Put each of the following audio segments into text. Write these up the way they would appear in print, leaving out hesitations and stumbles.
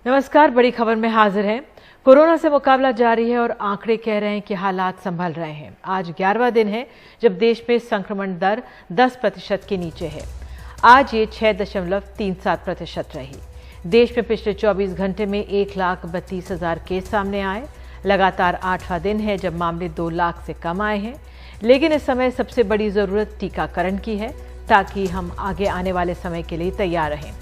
नमस्कार, बड़ी खबर में हाजिर हैं। कोरोना से मुकाबला जारी है और आंकड़े कह रहे हैं कि हालात संभल रहे हैं। आज 11वां दिन है जब देश में संक्रमण दर 10% के नीचे है। आज ये 6.37% रही। देश में पिछले 24 घंटे में 1,32,000 केस सामने आए। लगातार 8वां दिन है जब मामले 2 लाख से कम आए हैं। लेकिन इस समय सबसे बड़ी जरूरत टीकाकरण की है, ताकि हम आगे आने वाले समय के लिए तैयार रहें।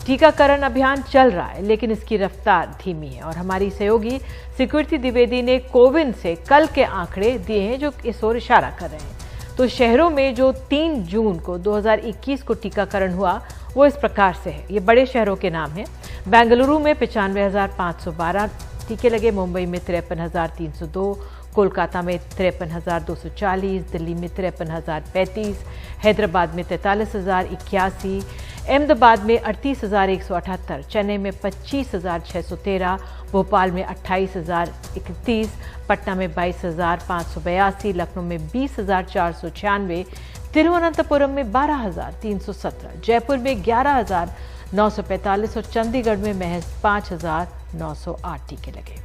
टीकाकरण अभियान चल रहा है, लेकिन इसकी रफ्तार धीमी है और हमारी सहयोगी सिक्योरिटी द्विवेदी ने कोविन से कल के आंकड़े दिए हैं जो इस ओर इशारा कर रहे हैं। तो शहरों में जो 3 जून को 2021 को टीकाकरण हुआ वो इस प्रकार से है। ये बड़े शहरों के नाम हैं। बेंगलुरु में 95,512 टीके लगे, मुंबई में 53,302, कोलकाता में 53,240, दिल्ली में 53,035, हैदराबाद में 43,081, अहमदाबाद में 38,178, चेन्नई में 25,613, भोपाल में 28,031, पटना में 22,582, लखनऊ में 20,496, तिरुवनंतपुरम में 12,317, जयपुर में 11,945 और चंडीगढ़ में महज 5,908 टीके लगे।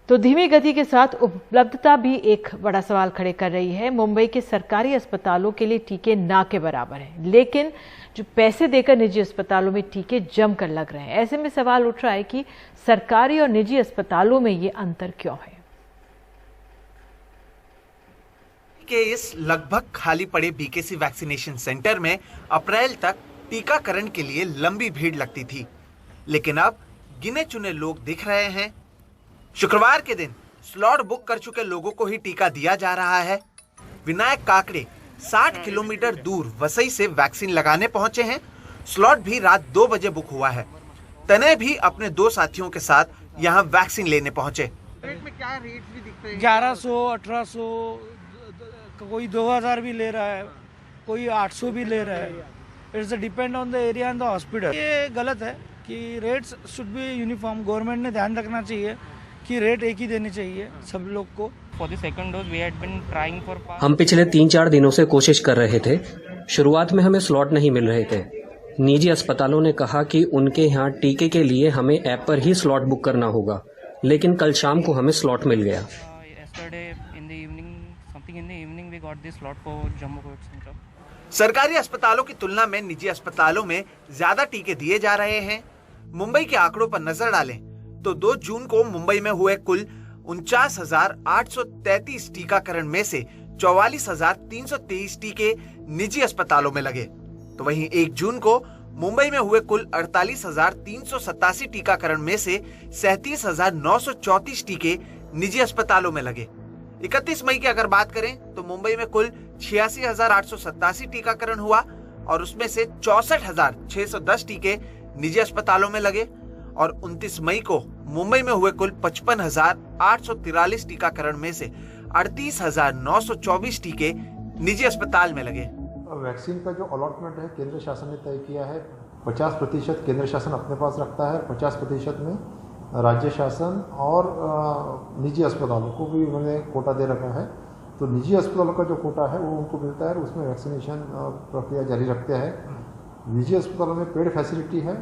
तो धीमी गति के साथ उपलब्धता भी एक बड़ा सवाल खड़े कर रही है। मुंबई के सरकारी अस्पतालों के लिए टीके ना के बराबर हैं, लेकिन जो पैसे देकर निजी अस्पतालों में टीके जमकर लग रहे हैं। ऐसे में सवाल उठ रहा है कि सरकारी और निजी अस्पतालों में ये अंतर क्यों है। के इस लगभग खाली पड़े बीकेसी वैक्सीनेशन सेंटर में अप्रैल तक टीकाकरण के लिए लंबी भीड़ लगती थी, लेकिन अब गिने चुने लोग दिख रहे हैं। शुक्रवार के दिन स्लॉट बुक कर चुके लोगों को ही टीका दिया जा रहा है। विनायक काकड़े 60 किलोमीटर दूर वसई से वैक्सीन लगाने पहुंचे हैं। स्लॉट भी रात 2 बजे बुक हुआ है। तने भी अपने 2 साथियों के साथ यहां वैक्सीन लेने पहुंचे। रेट में क्या रेट भी दिखते हैं? 1100, 1800, कोई 2000 भी ले रहा है, कोई 800 भी ले रहा है। It's depend on the area and the hospital. ये गलत है कि rates should be uniform. Government ने ध्यान रखना चाहिए कि रेट एक ही देने चाहिए सब लोग को। हम पिछले 3-4 दिनों से कोशिश कर रहे थे। शुरुआत में हमें स्लॉट नहीं मिल रहे थे। निजी अस्पतालों ने कहा कि उनके यहाँ टीके के लिए हमें ऐप पर ही स्लॉट बुक करना होगा, लेकिन कल शाम को हमें स्लॉट मिल गया। सरकारी अस्पतालों की तुलना में निजी अस्पतालों में ज्यादा टीके दिए जा रहे हैं। मुंबई के आंकड़ों पर नजर डालें तो 2 जून को मुंबई में हुए कुल 49,833 टीकाकरण में से 44,323 टीके निजी अस्पतालों में लगे। तो वहीं 1 जून को मुंबई में हुए कुल 48,387 टीकाकरण में से 37,934 टीके निजी अस्पतालों में लगे। 31 मई की अगर बात करें तो मुंबई में कुल 86,887 टीकाकरण हुआ और उसमें से 64,610 टीके निजी अस्पतालों में लगे। और 29 मई को मुंबई में हुए कुल 55,843 टीकाकरण में से 38,924 टीके निजी अस्पताल में लगे। वैक्सीन का जो अलॉटमेंट है केंद्र शासन ने तय किया है। 50% केंद्र शासन अपने पास रखता है, 50% में राज्य शासन और निजी अस्पतालों को भी उन्होंने कोटा दे रखा है। तो निजी अस्पतालों का जो कोटा है वो उनको मिलता है, उसमें वैक्सीनेशन प्रक्रिया जारी रखते हैं। निजी अस्पतालों में पेड फैसिलिटी है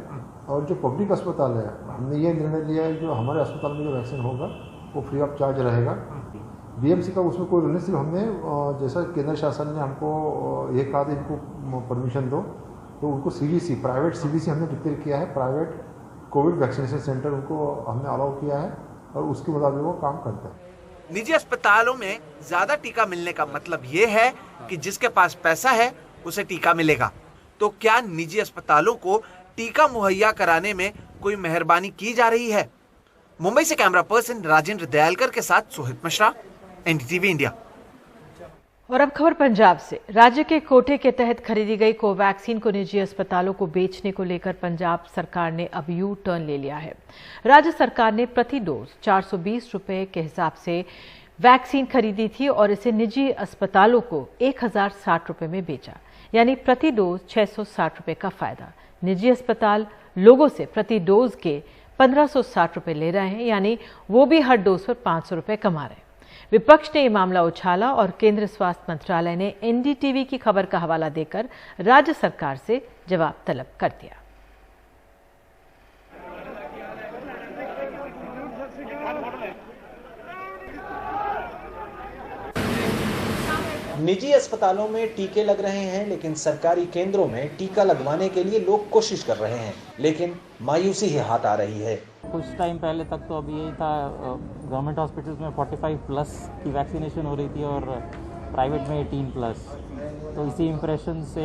और जो पब्लिक अस्पताल है हमने ये निर्णय लिया है जो हमारे अस्पताल में जो वैक्सीन होगा वो फ्री ऑफ चार्ज रहेगा। बीएमसी का उसमें कोई रूल नहीं, सिर्फ हमने जैसा केंद्र शासन ने हमको ये कहा था इनको परमिशन दो, तो उनको सीवीसी, प्राइवेट सीवीसी हमने डिक्लेयर किया है, प्राइवेट कोविड वैक्सीनेशन सेंटर उनको हमने अलाउ किया है और उसके मुताबिक वो काम करता है। निजी अस्पतालों में ज्यादा टीका मिलने का मतलब ये है कि जिसके पास पैसा है उसे टीका मिलेगा। तो क्या निजी अस्पतालों को टीका मुहैया कराने में कोई मेहरबानी की जा रही है? मुंबई से कैमरा पर्सन राजेंद्र दयालकर के साथ सोहित मिश्रा, एनडीटीवी इंडिया। और अब खबर पंजाब से। राज्य के कोटे के तहत खरीदी गई कोवैक्सीन को निजी अस्पतालों को बेचने को लेकर पंजाब सरकार ने अब यू टर्न ले लिया है। राज्य सरकार ने प्रति डोज 420 रुपए के हिसाब से वैक्सीन खरीदी थी और इसे निजी अस्पतालों को 1,060 रुपए में बेचा, यानी प्रति डोज 660 रुपए का फायदा। निजी अस्पताल लोगों से प्रति डोज के 1,560 रुपए ले रहे हैं, यानी वो भी हर डोज पर 500 रुपए कमा रहे हैं। विपक्ष ने ये मामला उछाला और केंद्रीय स्वास्थ्य मंत्रालय ने एनडीटीवी की खबर का हवाला देकर राज्य सरकार से जवाब तलब कर दिया। निजी अस्पतालों में टीके लग रहे हैं, लेकिन सरकारी केंद्रों में टीका लगवाने के लिए लोग कोशिश कर रहे हैं, लेकिन मायूसी ही हाथ आ रही है। कुछ टाइम पहले तक तो अभी यही था, गवर्नमेंट हॉस्पिटल्स में 45+ की वैक्सीनेशन हो रही थी और प्राइवेट में 18+। तो इसी इम्प्रेशन से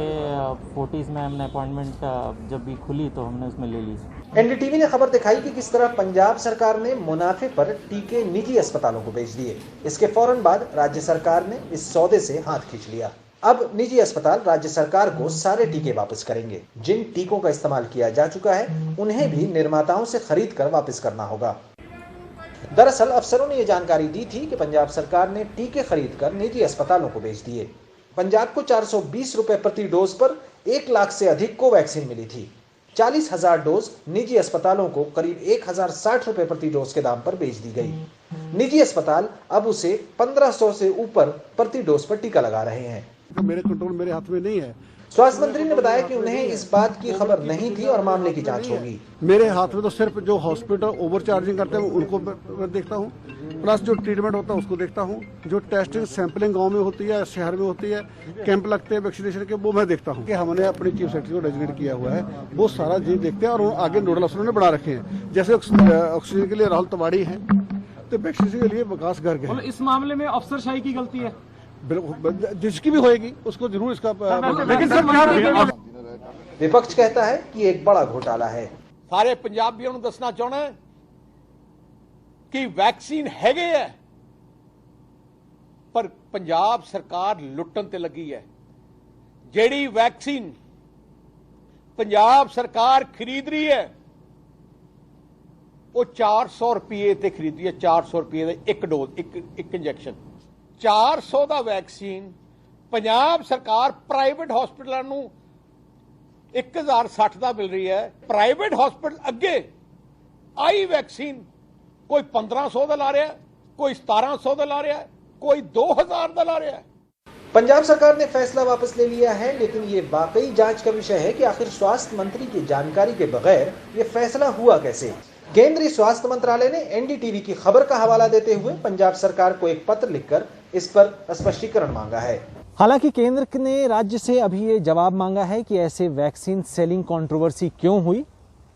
40s में हमने अपॉइंटमेंट जब भी खुली तो हमने उसमें ले ली। एनडीटीवी ने खबर दिखाई कि किस तरह पंजाब सरकार ने मुनाफे पर टीके निजी अस्पतालों को बेच दिए। इसके फौरन बाद राज्य सरकार ने इस सौदे से हाथ खींच लिया। अब निजी अस्पताल राज्य सरकार को सारे टीके वापस करेंगे। जिन टीकों का इस्तेमाल किया जा चुका है उन्हें भी निर्माताओं से खरीद कर वापस करना होगा। दरअसल अफसरों ने यह जानकारी दी थी कि पंजाब सरकार ने टीके खरीद कर निजी अस्पतालों को बेच दिए। पंजाब को 420 रुपए प्रति डोज पर 1 लाख से अधिक को वैक्सीन मिली थी। 40,000 डोज निजी अस्पतालों को करीब 1,060 रुपए प्रति डोज के दाम पर बेच दी गई। निजी अस्पताल अब उसे 1500 से ऊपर प्रति डोज पर टीका लगा रहे हैं। तो मेरे कंट्रोल मेरे हाथ में नहीं है। स्वास्थ्य मंत्री ने बताया कि उन्हें इस बात की खबर नहीं थी और मामले की जांच होगी। मेरे हाथ में तो सिर्फ जो हॉस्पिटल ओवर चार्जिंग करते हैं उनको मैं देखता हूँ, प्लस जो ट्रीटमेंट होता है उसको देखता हूँ, जो टेस्टिंग सैंपलिंग गांव में होती है, शहर में होती है, कैंप लगते हैं वैक्सीनेशन के, वो मैं देखता हूँ। कि हमने अपने चीफ सेक्रेटरी को डेजिग्नेट किया हुआ है, वो सारा चीज देखते हैं और आगे नोडल अफसरों ने बना रखे हैं। जैसे ऑक्सीजन के लिए राहुल तिवारी है, तो वैक्सीनेशन के लिए विकास गर्ग है। इस मामले में अफसरशाही की गलती है, जिसकी भी होएगी उसको जरूर इसका। विपक्ष कहता है कि एक बड़ा घोटाला है। सारे पंजाबियों को दसना चाहना है कि वैक्सीन हैगे है, पर पंजाब सरकार लुटन ते लगी है। जेड़ी वैक्सीन पंजाब सरकार खरीद रही है वो 400 रुपये ते खरीदी है। 400 रुपये का एक डोज, एक इंजैक्शन। 400 ਦਾ वैक्सीन पंजाब सरकार प्राइवेट हॉस्पिटलों ਨੂੰ 1060 ਦਾ मिल रही है। प्राइवेट हॉस्पिटल अगे आई वैक्सीन कोई 1500 ਦਾ ला रहा है, कोई 1700 ਦਾ ला रहा है, कोई 2000 ਦਾ ला रहा है। पंजाब सरकार ने फैसला वापस ले लिया है, लेकिन ये वाकई जांच का विषय है कि आखिर स्वास्थ्य मंत्री की जानकारी के बगैर ये फैसला हुआ कैसे। केंद्रीय स्वास्थ्य मंत्रालय ने एनडीटीवी की खबर का हवाला देते हुए पंजाब सरकार को एक पत्र लिखकर इस पर स्पष्टीकरण मांगा है। हालांकि केंद्र ने राज्य से अभी ये जवाब मांगा है कि ऐसे वैक्सीन सेलिंग कंट्रोवर्सी क्यों हुई,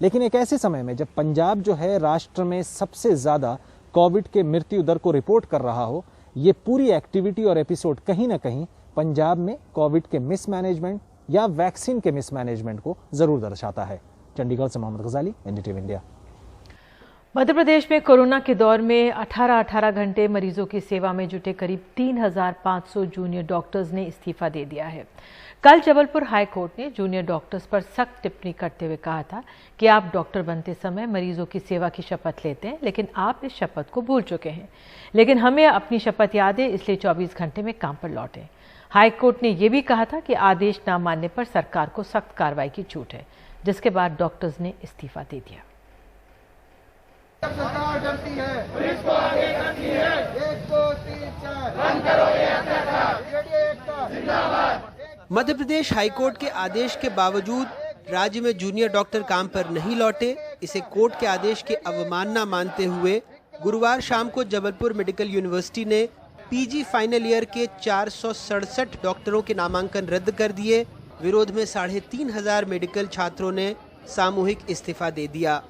लेकिन एक ऐसे समय में जब पंजाब जो है राष्ट्र में सबसे ज्यादा कोविड के मृत्यु दर को रिपोर्ट कर रहा हो, ये पूरी एक्टिविटी और एपिसोड कहीं ना कहीं पंजाब में कोविड के मिसमैनेजमेंट या वैक्सीन के मिसमैनेजमेंट को जरूर दर्शाता है। चंडीगढ़ से मोहम्मद गजाली, एनडीटीवी इंडिया। मध्य प्रदेश में कोरोना के दौर में 18 घंटे मरीजों की सेवा में जुटे करीब 3,500 जूनियर डॉक्टर्स ने इस्तीफा दे दिया है। कल जबलपुर हाई कोर्ट ने जूनियर डॉक्टर्स पर सख्त टिप्पणी करते हुए कहा था कि आप डॉक्टर बनते समय मरीजों की सेवा की शपथ लेते हैं, लेकिन आप इस शपथ को भूल चुके हैं। लेकिन हमें अपनी शपथ याद है, इसलिए 24 घंटे में काम पर लौटे। हाई कोर्ट ने यह भी कहा था कि आदेश न मानने पर सरकार को सख्त कार्रवाई की छूट है, जिसके बाद डॉक्टर्स ने इस्तीफा दे दिया। सरकार डरती है, पुलिस को आगे करती है। 1 2 3 4 बंद करो ये अत्याचार। जिंदाबाद। मध्य प्रदेश हाईकोर्ट के आदेश के बावजूद राज्य में जूनियर डॉक्टर काम पर नहीं लौटे। इसे कोर्ट के आदेश की अवमानना मानते हुए गुरुवार शाम को जबलपुर मेडिकल यूनिवर्सिटी ने पीजी फाइनल ईयर के 467 डॉक्टरों के नामांकन रद्द कर दिए। विरोध में 3,500 मेडिकल छात्रों ने सामूहिक इस्तीफा दे दिया।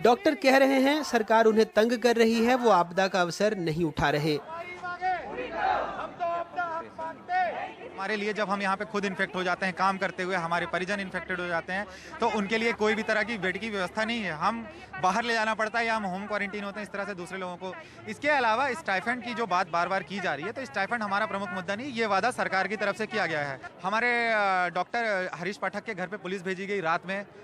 डॉक्टर कह रहे हैं सरकार उन्हें तंग कर रही है, वो आपदा का अवसर नहीं उठा रहे। हमारे लिए जब हम यहाँ पे खुद इन्फेक्ट हो जाते हैं काम करते हुए, हमारे परिजन इन्फेक्टेड हो जाते हैं, तो उनके लिए कोई भी तरह की बेड की व्यवस्था नहीं है। हम बाहर ले जाना पड़ता है या हम होम क्वारंटीन होते हैं इस तरह से दूसरे लोगों को। इसके अलावा स्टाइफंड की जो बात बार बार की जा रही है, तो स्टाइफंड हमारा प्रमुख मुद्दा नहीं, ये वादा सरकार की तरफ से किया गया है। हमारे डॉक्टर हरीश पाठक के घर पे पुलिस भेजी गई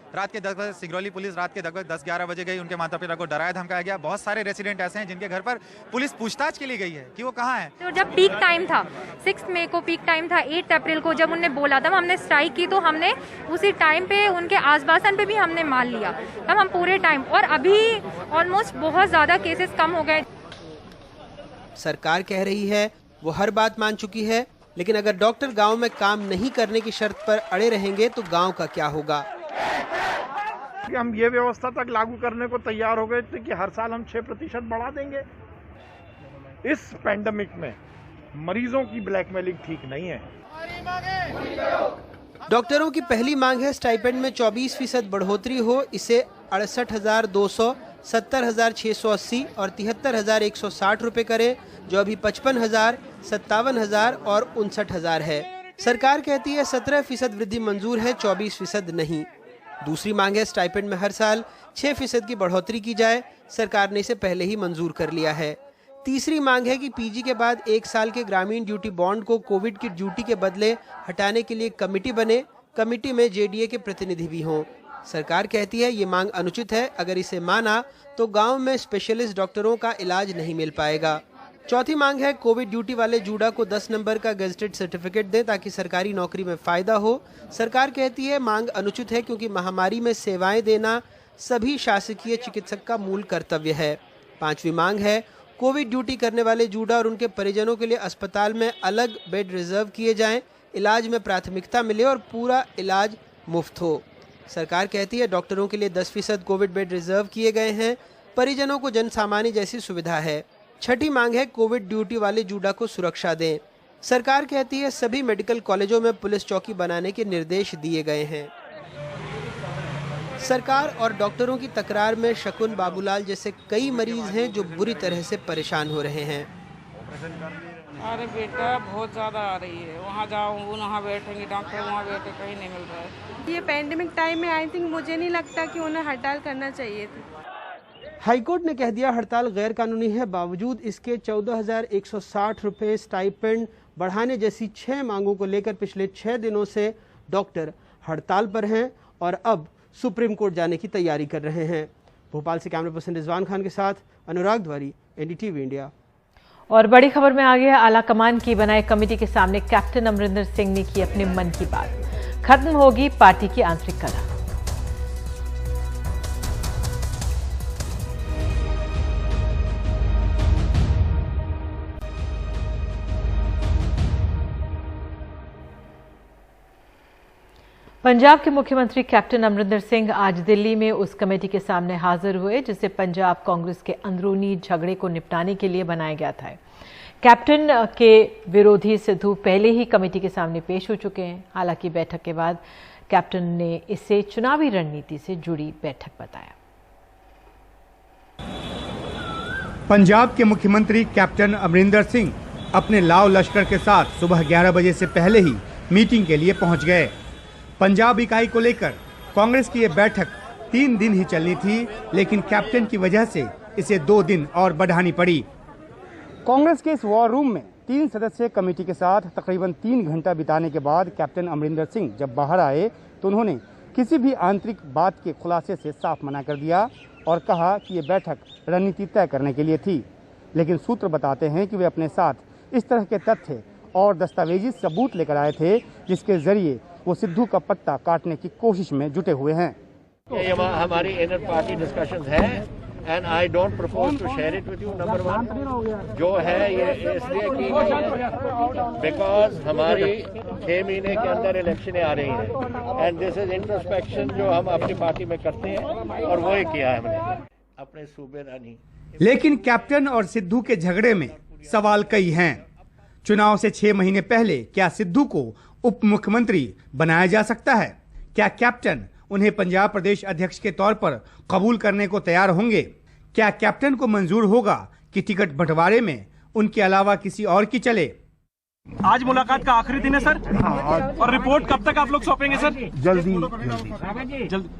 रात के 10 बजे। सिंगरौली पुलिस रात के 10-11 बजे गई, उनके माता पिता को डराया धमकाया गया। बहुत सारे रेसिडेंट ऐसे हैं जिनके घर पर पुलिस पूछताछ के लिए गई है कि वो कहाँ है। तो जब पीक टाइम था, 6 मई को पीक टाइम था, 8 अप्रैल को जब उन्होंने बोला था हमने स्ट्राइक की, तो हमने उसी टाइम पे उनके आश्वासन पे भी हमने मान लिया। तब हम पूरे टाइम, और अभी ऑलमोस्ट बहुत ज्यादा केसेस कम हो गए। सरकार कह रही है वो हर बात मान चुकी है, लेकिन अगर डॉक्टर गांव में काम नहीं करने की शर्त पर अड़े रहेंगे तो गांव का क्या होगा। हम ये व्यवस्था तक लागू करने को तैयार हो गए थे कि हर साल हम 6% बढ़ा देंगे। इस पैंडेमिक में मरीजों की ब्लैकमेलिंग ठीक नहीं है। डॉक्टरों की पहली मांग है स्टाइपेंड में 24% बढ़ोतरी हो। इसे 68,200, 70,680 और 73,160 रुपए करे, जो अभी 55,000, 57,000 और 59,000 है। सरकार कहती है 17% वृद्धि मंजूर है, 24% नहीं। दूसरी मांग है स्टाइपेंड में हर साल 6% की बढ़ोतरी की जाए। सरकार ने इसे पहले ही मंजूर कर लिया है। तीसरी मांग है कि पीजी के बाद 1 साल के ग्रामीण ड्यूटी बॉन्ड को कोविड की ड्यूटी के बदले हटाने के लिए कमेटी बने। कमेटी में जेडीए के प्रतिनिधि भी हों। सरकार कहती है ये मांग अनुचित है। अगर इसे माना तो गांव में स्पेशलिस्ट डॉक्टरों का इलाज नहीं मिल पाएगा। चौथी मांग है कोविड ड्यूटी वाले जूडा को 10 नंबर का गेजेटेड सर्टिफिकेट दें ताकि सरकारी नौकरी में फायदा हो। सरकार कहती है मांग अनुचित है क्योंकि महामारी में सेवाएं देना सभी शासकीय चिकित्सक का मूल कर्तव्य है। पांचवी मांग है कोविड ड्यूटी करने वाले जूडा और उनके परिजनों के लिए अस्पताल में अलग बेड रिजर्व किए जाएं, इलाज में प्राथमिकता मिले और पूरा इलाज मुफ्त हो। सरकार कहती है डॉक्टरों के लिए 10% कोविड बेड रिजर्व किए गए हैं, परिजनों को जन सामान्य जैसी सुविधा है। छठी मांग है कोविड ड्यूटी वाले जूडा को सुरक्षा दें। सरकार कहती है सभी मेडिकल कॉलेजों में पुलिस चौकी बनाने के निर्देश दिए गए हैं। सरकार और डॉक्टरों की तकरार में शकुन बाबूलाल जैसे कई मरीज हैं जो बुरी तरह से परेशान हो रहे हैं। अरे बेटा बहुत ज़्यादा आ रही है, वहाँ जाओ वहाँ बैठेंगे डॉक्टर, वहाँ बैठे कहीं नहीं मिल रहा है। ये पैंडेमिक टाइम में आई थिंक मुझे नहीं लगता कि उन्हें हड़ताल करना चाहिए थी। हाईकोर्ट ने कह दिया हड़ताल गैर कानूनी है। बावजूद इसके 14,160 रुपये स्टाइपेंड बढ़ाने जैसी 6 मांगों को लेकर पिछले 6 दिनों से डॉक्टर हड़ताल पर हैं और अब सुप्रीम कोर्ट जाने की तैयारी कर रहे हैं। भोपाल से कैमरा पर्सन रिजवान खान के साथ अनुराग द्वारी, एनडीटीवी इंडिया। और बड़ी खबर में आगे है आला कमान की बनाई कमेटी के सामने कैप्टन अमरिंदर सिंह ने की अपने मन की बात। खत्म होगी पार्टी की आंतरिक कलह। पंजाब के मुख्यमंत्री कैप्टन अमरिंदर सिंह आज दिल्ली में उस कमेटी के सामने हाजिर हुए जिसे पंजाब कांग्रेस के अंदरूनी झगड़े को निपटाने के लिए बनाया गया था। कैप्टन के विरोधी सिद्धू पहले ही कमेटी के सामने पेश हो चुके हैं। हालांकि बैठक के बाद कैप्टन ने इसे चुनावी रणनीति से जुड़ी बैठक बताया। पंजाब के मुख्यमंत्री कैप्टन अमरिंदर सिंह अपने लाव लश्कर के साथ सुबह 11 बजे से पहले ही मीटिंग के लिए पहुंच गए। पंजाब इकाई को लेकर कांग्रेस की ये बैठक 3 दिन ही चलनी थी, लेकिन कैप्टन की वजह से इसे 2 दिन और बढ़ानी पड़ी। कांग्रेस के इस वॉर रूम में 3 सदस्यीय कमेटी के साथ तकरीबन 3 घंटा बिताने के बाद कैप्टन अमरिंदर सिंह जब बाहर आए तो उन्होंने किसी भी आंतरिक बात के खुलासे से साफ मना कर दिया और कहा कि ये बैठक रणनीति तय करने के लिए थी। लेकिन सूत्र बताते हैं कि वे अपने साथ इस तरह के तथ्य और दस्तावेजी सबूत लेकर आए थे जिसके जरिए वो सिद्धू का पत्ता काटने की कोशिश में जुटे हुए हैं। ये हमारी इनर पार्टी डिस्कशंस है and I don't propose to share it with you. Number 1 जो है ये इसलिए की गई बिकॉज हमारी 6 महीने के अंदर इलेक्शनें आ रही हैं एंड दिस इज इंट्रोस्पेक्शन जो हम अपनी पार्टी में करते हैं और वो ही किया है हमने अपने सूबे रानी। लेकिन कैप्टन और सिद्धू के झगड़े में सवाल कई हैं। चुनाव से 6 महीने पहले क्या सिद्धू को उप मुख्यमंत्री बनाया जा सकता है? क्या कैप्टन उन्हें पंजाब प्रदेश अध्यक्ष के तौर पर कबूल करने को तैयार होंगे? क्या कैप्टन को मंजूर होगा कि टिकट बंटवारे में उनके अलावा किसी और की चले? आज मुलाकात का आखिरी दिन है सर। और रिपोर्ट कब तक आप लोग सौंपेंगे सर? जल्दी।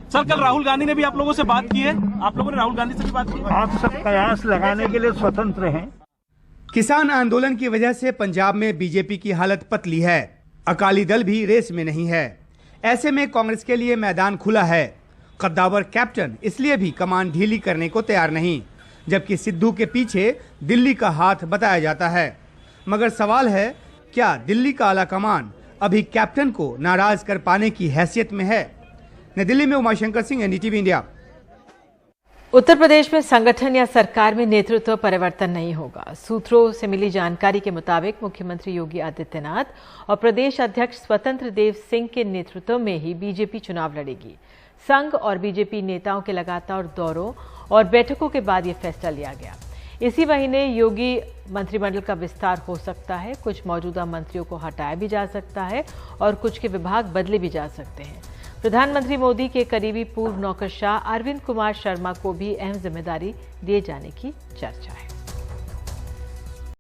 सर कल राहुल गांधी ने भी आप लोगों से बात की है, आप लोगों ने राहुल गांधी से भी बात की? आप सब कयास लगाने के लिए स्वतंत्र हैं। किसान आंदोलन की वजह से पंजाब में बीजेपी की हालत पतली है। अकाली दल भी रेस में नहीं है। ऐसे में कांग्रेस के लिए मैदान खुला है। कद्दावर कैप्टन इसलिए भी कमान ढीली करने को तैयार नहीं, जबकि सिद्धू के पीछे दिल्ली का हाथ बताया जाता है। मगर सवाल है क्या दिल्ली का आला कमान अभी कैप्टन को नाराज कर पाने की हैसियत में है? नई दिल्ली में उमाशंकर सिंह, एनडीटीवी इंडिया। उत्तर प्रदेश में संगठन या सरकार में नेतृत्व परिवर्तन नहीं होगा। सूत्रों से मिली जानकारी के मुताबिक मुख्यमंत्री योगी आदित्यनाथ और प्रदेश अध्यक्ष स्वतंत्र देव सिंह के नेतृत्व में ही बीजेपी चुनाव लड़ेगी। संघ और बीजेपी नेताओं के लगातार दौरों और बैठकों के बाद ये फैसला लिया गया। इसी महीने योगी मंत्रिमंडल का विस्तार हो सकता है। कुछ मौजूदा मंत्रियों को हटाया भी जा सकता है और कुछ के विभाग बदले भी जा सकते हैं। प्रधानमंत्री मोदी के करीबी पूर्व नौकरशाह अरविंद कुमार शर्मा को भी अहम जिम्मेदारी दिए जाने की चर्चा है।